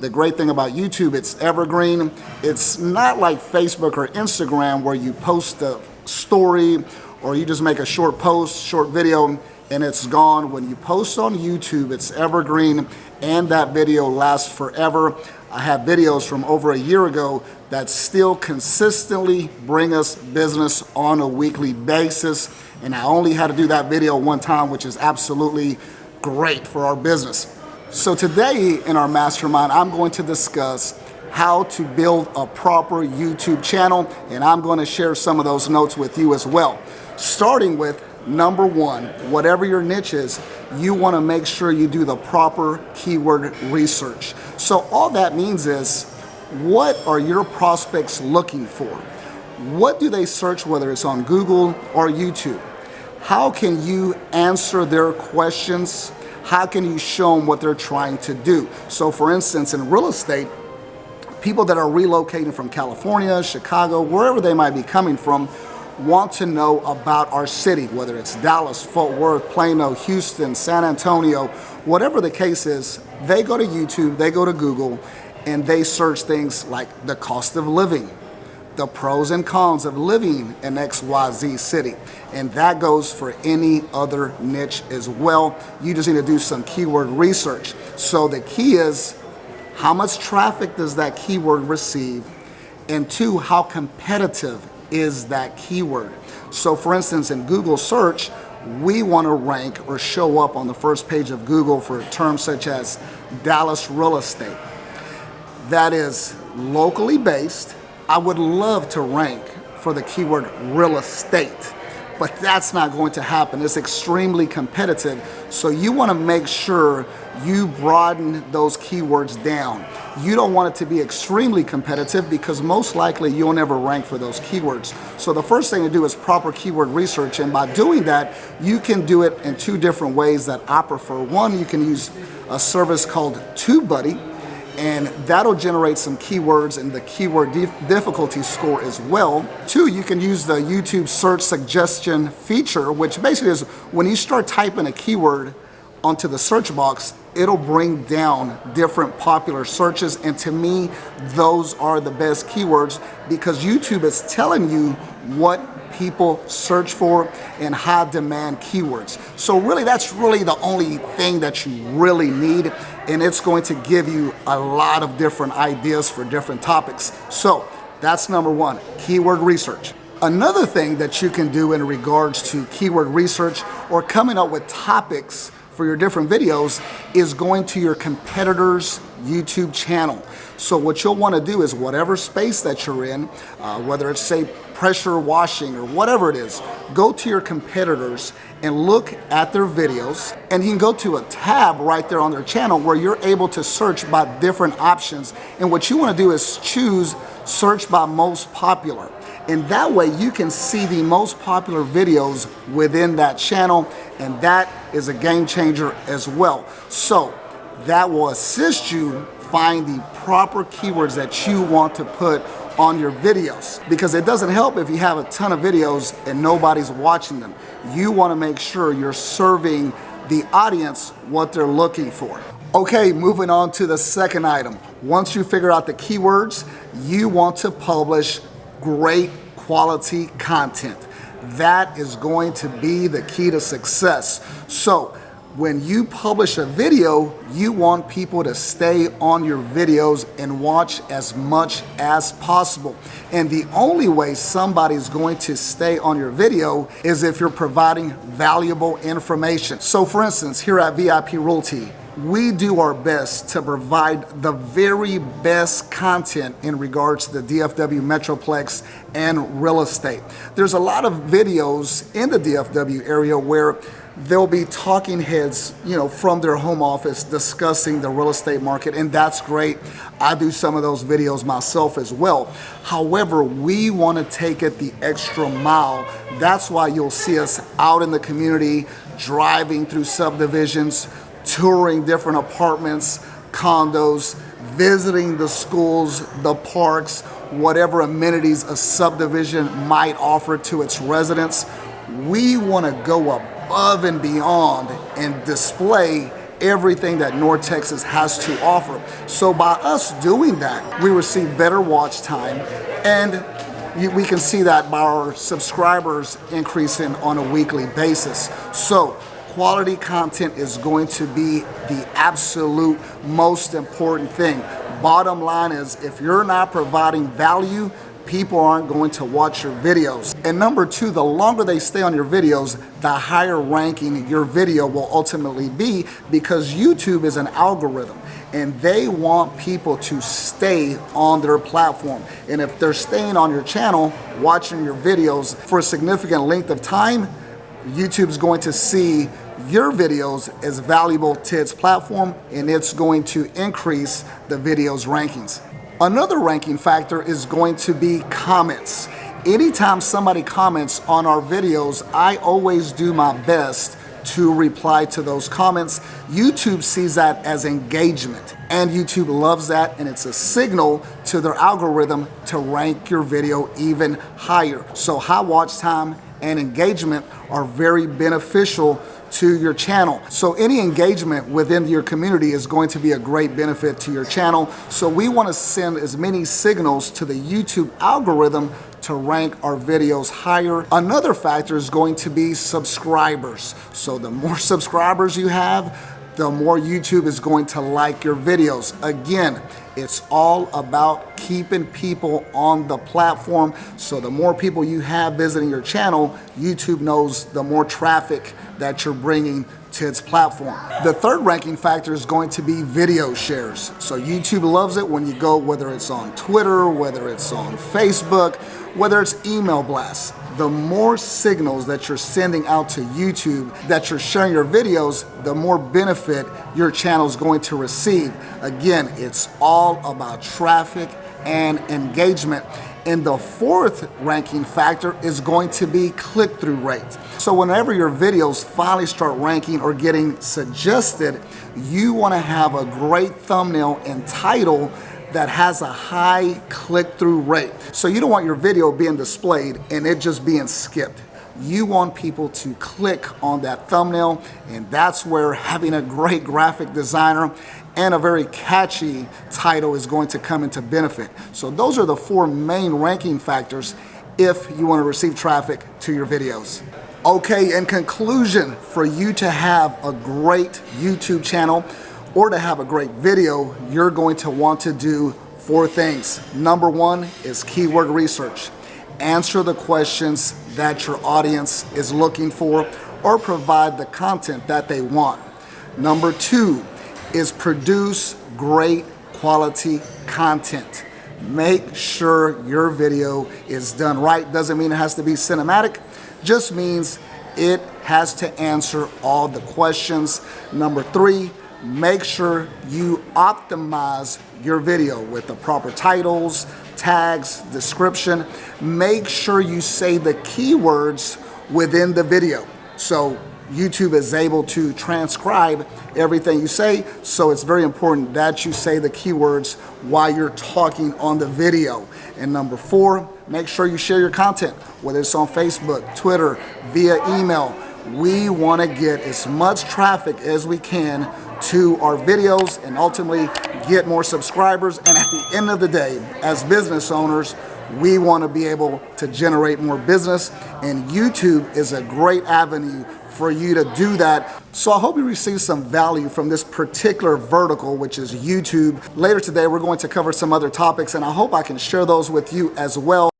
The great thing about YouTube, it's evergreen. It's not like Facebook or Instagram where you post a story or you just make a short post, short video, and it's gone. When you post on YouTube, it's evergreen and that video lasts forever. I have videos from over a year ago that still consistently bring us business on a weekly basis. And I only had to do that video one time, which is absolutely great for our business. So today in our mastermind, I'm going to discuss how to build a proper YouTube channel, and I'm going to share some of those notes with you as well. Starting with number one, whatever your niche is, you want to make sure you do the proper keyword research. So all that means is, what are your prospects looking for? What do they search, whether it's on Google or YouTube? How can you answer their questions? How can you show them what they're trying to do? So for instance, in real estate, people that are relocating from California, Chicago, wherever they might be coming from, want to know about our city, whether it's Dallas, Fort Worth, Plano, Houston, San Antonio, whatever the case is. They go to YouTube, they go to Google, and they search things like the cost of living, the pros and cons of living in XYZ city. And that goes for any other niche as well. You just need to do some keyword research. So the key is, how much traffic does that keyword receive? And two, how competitive is that keyword? So for instance, in Google search, we want to rank or show up on the first page of Google for terms such as Dallas real estate. That is locally based. I would love to rank for the keyword real estate, but that's not going to happen. It's extremely competitive. So you want to make sure you broaden those keywords down. You don't want it to be extremely competitive because most likely you'll never rank for those keywords. So the first thing to do is proper keyword research. And by doing that, you can do it in two different ways that I prefer. One, you can use a service called TubeBuddy, and that'll generate some keywords and the keyword difficulty score as well. Two, you can use the YouTube search suggestion feature, which basically is when you start typing a keyword onto the search box, it'll bring down different popular searches. And to me, those are the best keywords because YouTube is telling you what people search for in high demand keywords. So really, that's really the only thing that you really need, and it's going to give you a lot of different ideas for different topics. So that's number one, keyword research. Another thing that you can do in regards to keyword research or coming up with topics for your different videos is going to your competitor's YouTube channel. So what you'll want to do is whatever space that you're in, whether it's say pressure washing or whatever it is, go to your competitors and look at their videos, and you can go to a tab right there on their channel where you're able to search by different options. And what you want to do is choose search by most popular. And that way you can see the most popular videos within that channel, and that is a game changer as well. So that will assist you find the proper keywords that you want to put on your videos, because it doesn't help if you have a ton of videos and nobody's watching them. You want to make sure you're serving the audience what they're looking for. Okay, moving on to the second item. Once you figure out the keywords, you want to publish great quality content. That is going to be the key to success. So when you publish a video, you want people to stay on your videos and watch as much as possible. And the only way somebody's going to stay on your video is if you're providing valuable information. So for instance, here at VIP Realty, we do our best to provide the very best content in regards to the DFW Metroplex and real estate. There's a lot of videos in the DFW area where there'll be talking heads, from their home office discussing the real estate market, and that's great. I do some of those videos myself as well. However, we want to take it the extra mile. That's why you'll see us out in the community, driving through subdivisions, touring different apartments, condos, visiting the schools, the parks, whatever amenities a subdivision might offer to its residents. We want to go above and beyond and display everything that North Texas has to offer. So by us doing that, we receive better watch time, and we can see that by our subscribers increasing on a weekly basis. So quality content is going to be the absolute most important thing. Bottom line is, if you're not providing value, people aren't going to watch your videos. And number two, the longer they stay on your videos, the higher ranking your video will ultimately be, because YouTube is an algorithm and they want people to stay on their platform. And if they're staying on your channel, watching your videos for a significant length of time, YouTube's going to see your videos as valuable to its platform, and it's going to increase the video's rankings. Another ranking factor is going to be comments. Anytime somebody comments on our videos, I always do my best to reply to those comments. YouTube sees that as engagement, and YouTube loves that, and it's a signal to their algorithm to rank your video even higher. So high watch time and engagement are very beneficial to your channel. So any engagement within your community is going to be a great benefit to your channel. So we want to send as many signals to the YouTube algorithm to rank our videos higher. Another factor is going to be subscribers. So the more subscribers you have, the more YouTube is going to like your videos. Again, it's all about keeping people on the platform. So the more people you have visiting your channel, YouTube knows the more traffic that you're bringing to its platform. The third ranking factor is going to be video shares. So YouTube loves it when you go, whether it's on Twitter, whether it's on Facebook, whether it's email blasts. The more signals that you're sending out to YouTube, that you're sharing your videos, the more benefit your channel is going to receive. Again, it's all about traffic and engagement. And the fourth ranking factor is going to be click-through rate. So whenever your videos finally start ranking or getting suggested, you want to have a great thumbnail and title that has a high click-through rate. So you don't want your video being displayed and it just being skipped. You want people to click on that thumbnail, and that's where having a great graphic designer and a very catchy title is going to come into benefit. So those are the four main ranking factors if you want to receive traffic to your videos. Okay, in conclusion, for you to have a great YouTube channel or to have a great video, you're going to want to do four things. Number one is keyword research. Answer the questions that your audience is looking for, or provide the content that they want. Number two is produce great quality content. Make sure your video is done right. Doesn't mean it has to be cinematic, just means it has to answer all the questions. Number three, make sure you optimize your video with the proper titles, tags, description. Make sure you say the keywords within the video. So YouTube is able to transcribe everything you say, so it's very important that you say the keywords while you're talking on the video. And number four, make sure you share your content, whether it's on Facebook, Twitter, via email. We want to get as much traffic as we can to our videos and ultimately get more subscribers. And at the end of the day, as business owners, we want to be able to generate more business, and YouTube is a great avenue for you to do that. So I hope you receive some value from this particular vertical, which is YouTube. Later today, we're going to cover some other topics, and I hope I can share those with you as well.